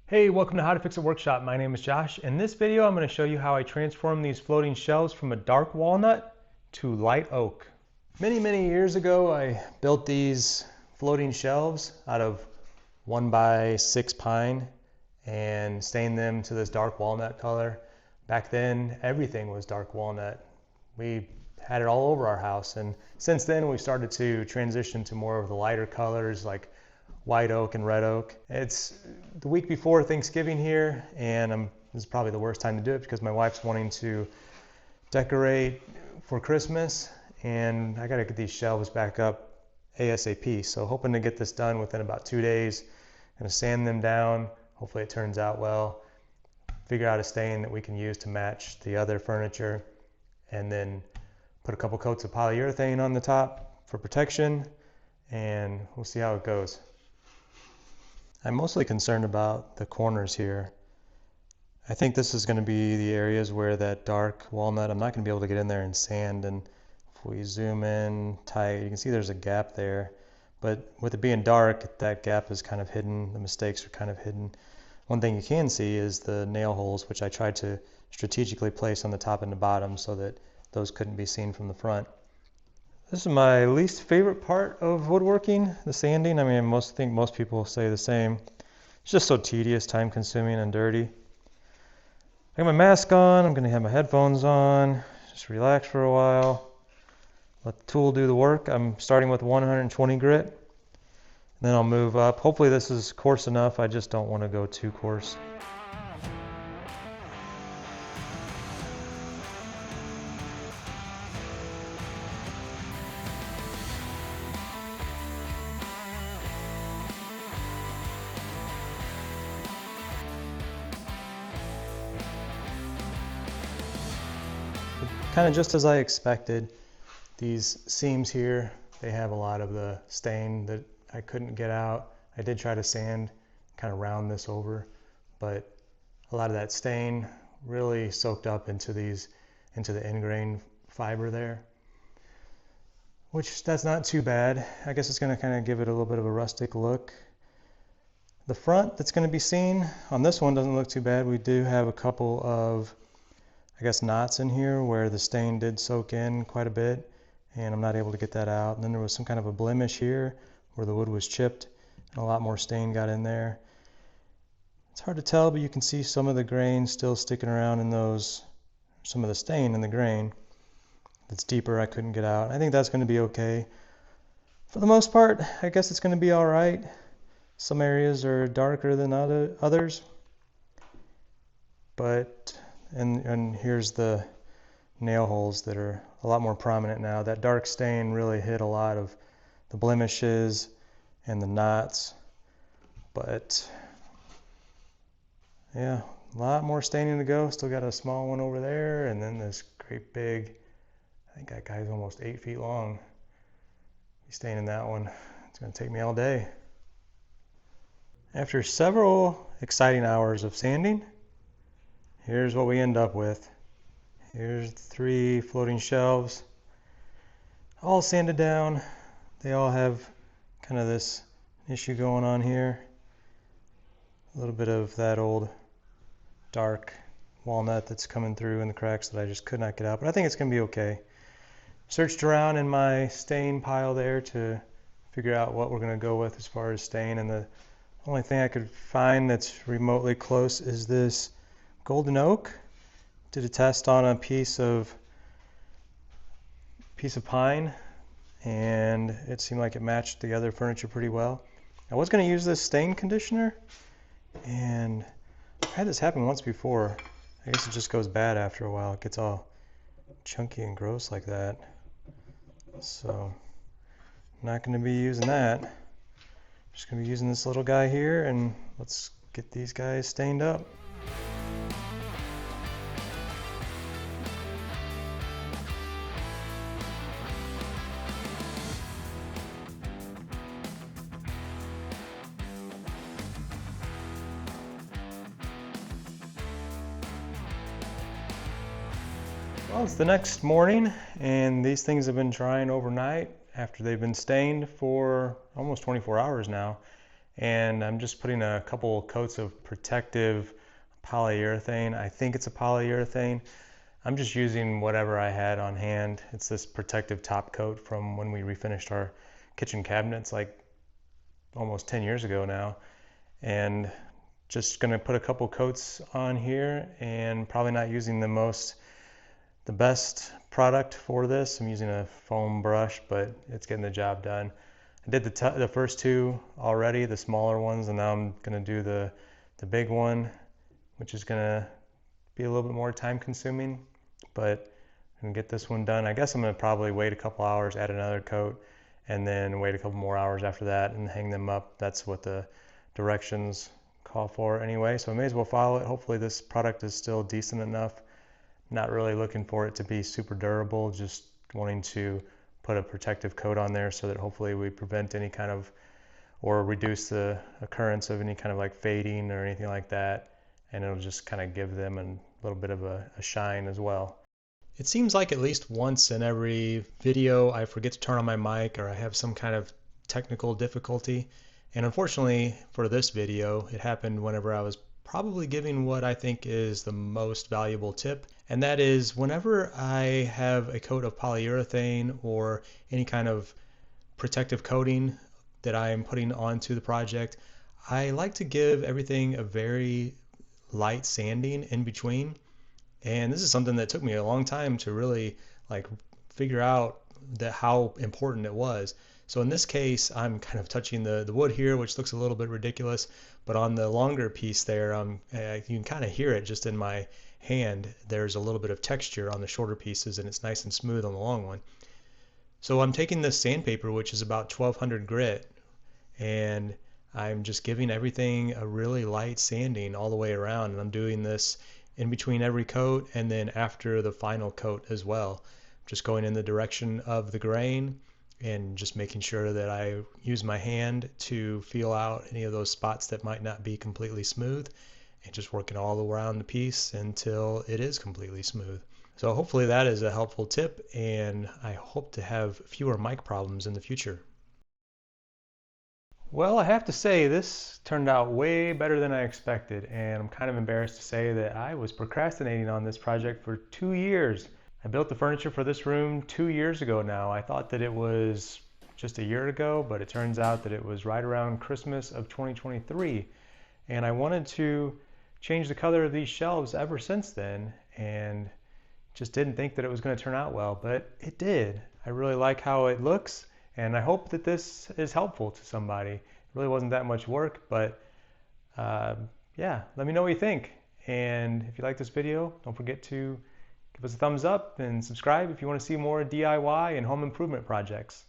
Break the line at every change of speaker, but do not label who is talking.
Hey, welcome to How to Fix It Workshop. My name is Josh. In this video, I'm going to show you how I transform these floating shelves from a dark walnut to light oak. Many years ago, I built these floating shelves out of 1x6 pine and stained them to this dark walnut color. Back then, everything was dark walnut. We had it all over our house, and since then we started to transition to more of the lighter colors like white oak and red oak. It's the week before Thanksgiving here, and this is probably the worst time to do it because my wife's wanting to decorate for Christmas, and I gotta get these shelves back up ASAP. So hoping to get this done within about 2 days. Gonna sand them down. Hopefully it turns out well. Figure out a stain that we can use to match the other furniture, and then put a couple coats of polyurethane on the top for protection, and we'll see how it goes. I'm mostly concerned about the corners here. I think this is going to be the areas where that dark walnut, I'm not going to be able to get in there and sand, and if we zoom in tight, you can see there's a gap there. But with it being dark, that gap is kind of hidden, the mistakes are kind of hidden. One thing you can see is the nail holes, which I tried to strategically place on the top and the bottom so that those couldn't be seen from the front. This is my least favorite part of woodworking, the sanding. I mean, I think most people say the same. It's just so tedious, time consuming, and dirty. I got my mask on, I'm gonna have my headphones on, just relax for a while. Let the tool do the work. I'm starting with 120 grit, and then I'll move up. Hopefully this is coarse enough, I just don't wanna go too coarse. Kind of just as I expected. These seams here, they have a lot of the stain that I couldn't get out. I did try to sand, kind of round this over, but a lot of that stain really soaked up into the ingrain fiber there, which that's not too bad. I guess it's going to kind of give it a little bit of a rustic look. The front that's going to be seen on this one doesn't look too bad. We do have a couple of, I guess, knots in here where the stain did soak in quite a bit, and I'm not able to get that out. And then there was some kind of a blemish here where the wood was chipped and a lot more stain got in there. It's hard to tell, but you can see some of the grain still sticking around in those, some of the stain in the grain that's deeper I couldn't get out. I think that's going to be okay. For the most part, I guess it's going to be all right. Some areas are darker than others, but and here's the nail holes that are a lot more prominent now. That dark stain really hid a lot of the blemishes and the knots, but yeah, a lot more staining to go. Still got a small one over there, and then this great big, I think that guy's almost 8 feet long. He's staining that one. It's going to take me all day. After several exciting hours of sanding, here's what we end up with. Here's the 3 floating shelves, all sanded down. They all have kind of this issue going on here. A little bit of that old dark walnut that's coming through in the cracks that I just could not get out, but I think it's going to be okay. Searched around in my stain pile there to figure out what we're going to go with as far as stain, and the only thing I could find that's remotely close is this golden oak. Did a test on a piece of pine, and it seemed like it matched the other furniture pretty well. I was going to use this stain conditioner, and I had this happen once before. I guess it just goes bad after a while. It gets all chunky and gross like that. So I'm not going to be using that. I'm just going to be using this little guy here, and let's get these guys stained up. Well, it's the next morning, and these things have been drying overnight after they've been stained for almost 24 hours now. and I'm just putting a couple coats of protective polyurethane. I think it's a polyurethane. I'm just using whatever I had on hand. It's this protective top coat from when we refinished our kitchen cabinets like almost 10 years ago now. And just gonna put a couple coats on here, and probably not using the best product for this. I'm using a foam brush, but it's getting the job done. I did the first two already, the smaller ones, and now I'm gonna do the big one, which is gonna be a little bit more time consuming, but I'm gonna get this one done. I guess I'm gonna probably wait a couple hours, add another coat, and then wait a couple more hours after that and hang them up. That's what the directions call for anyway, so I may as well follow it. Hopefully this product is still decent enough. Not really looking for it to be super durable, just wanting to put a protective coat on there so that hopefully we prevent any kind of, or reduce the occurrence of any kind of like fading or anything like that, and it'll just kind of give them a little bit of a shine as well. It seems like at least once in every video I forget to turn on my mic, or I have some kind of technical difficulty. And unfortunately for this video, it happened whenever I was probably giving what I think is the most valuable tip. And that is, whenever I have a coat of polyurethane or any kind of protective coating that I am putting onto the project, I like to give everything a very light sanding in between. And this is something that took me a long time to really like figure out how important it was. So in this case, I'm kind of touching the wood here, which looks a little bit ridiculous, but on the longer piece there, you can kind of hear it just in my hand. There's a little bit of texture on the shorter pieces, and it's nice and smooth on the long one. So I'm taking this sandpaper, which is about 1200 grit, and I'm just giving everything a really light sanding all the way around, and I'm doing this in between every coat and then after the final coat as well. Just going in the direction of the grain and just making sure that I use my hand to feel out any of those spots that might not be completely smooth, and just working all around the piece until it is completely smooth. So hopefully that is a helpful tip, and I hope to have fewer mic problems in the future. Well, I have to say this turned out way better than I expected, and I'm kind of embarrassed to say that I was procrastinating on this project for 2 years. I built the furniture for this room 2 years ago now. I thought that it was just a year ago, but it turns out that it was right around Christmas of 2023. And I wanted to change the color of these shelves ever since then, and just didn't think that it was going to turn out well, but it did. I really like how it looks, and I hope that this is helpful to somebody. It really wasn't that much work, but yeah, let me know what you think. And if you like this video, don't forget to give us a thumbs up and subscribe if you want to see more DIY and home improvement projects.